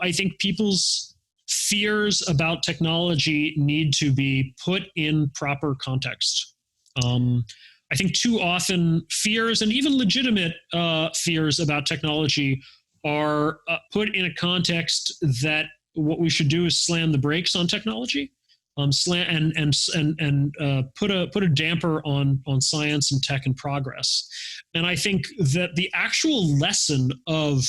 I think people's fears about technology need to be put in proper context. I think too often fears, and even legitimate fears about technology, are put in a context that what we should do is slam the brakes on technology, slam and put a damper on science and tech and progress. And I think that the actual lesson of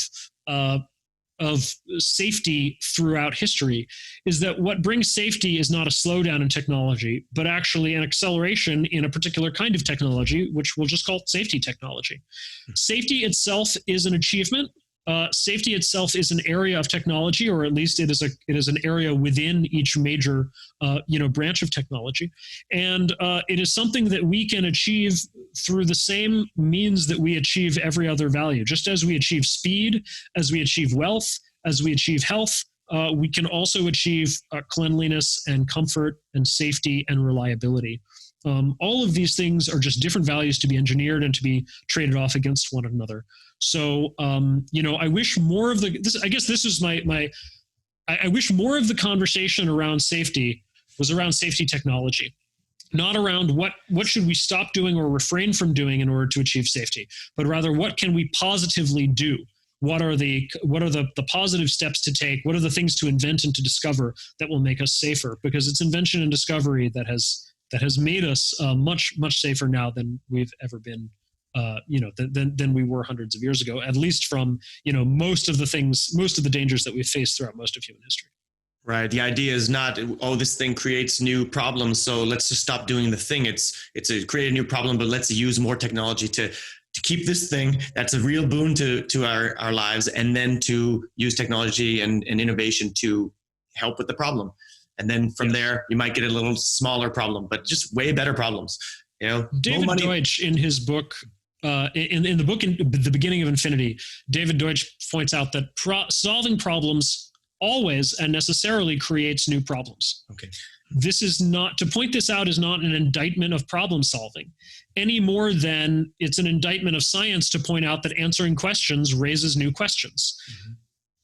safety throughout history is that what brings safety is not a slowdown in technology, but actually an acceleration in a particular kind of technology, which we'll just call safety technology. Safety itself is an achievement. Safety itself is an area of technology, or at least it is an area within each major branch of technology, and it is something that we can achieve through the same means that we achieve every other value. Just as we achieve speed, as we achieve wealth, as we achieve health, we can also achieve cleanliness and comfort and safety and reliability. All of these things are just different values to be engineered and to be traded off against one another. So, I wish more of I wish more of the conversation around safety was around safety technology, not around what should we stop doing or refrain from doing in order to achieve safety, but rather what can we positively do? What are the positive steps to take? What are the things to invent and to discover that will make us safer? Because it's invention and discovery that has made us much safer now than we've ever been. Than we were hundreds of years ago, at least from most of the dangers that we've faced throughout most of human history. Right. The idea is not, this thing creates new problems, so let's just stop doing the thing. It's create a new problem, but let's use more technology to keep this thing that's a real boon to our lives, and then to use technology and innovation to help with the problem. And then from there, you might get a little smaller problem, but just way better problems. David Deutsch, in his book, in the book, in the beginning of Infinity, David Deutsch points out that solving problems always and necessarily creates new problems. Okay. To point this out is not an indictment of problem solving any more than it's an indictment of science to point out that answering questions raises new questions. Mm-hmm.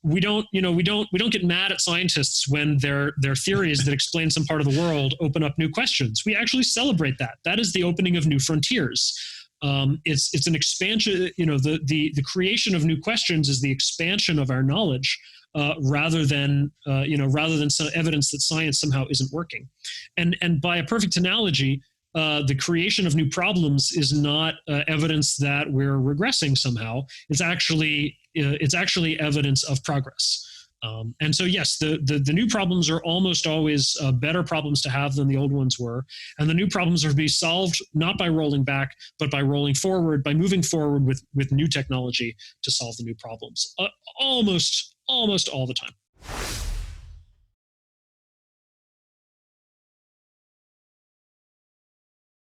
We don't get mad at scientists when their theories that explain some part of the world open up new questions. We actually celebrate that. That is the opening of new frontiers. It's an expansion. The creation of new questions is the expansion of our knowledge, rather than some evidence that science somehow isn't working. And by a perfect analogy, the creation of new problems is not evidence that we're regressing somehow. It's actually evidence of progress. And so, yes, the new problems are almost always better problems to have than the old ones were. And the new problems are to be solved not by rolling back, but by rolling forward, by moving forward with new technology to solve the new problems. Almost all the time.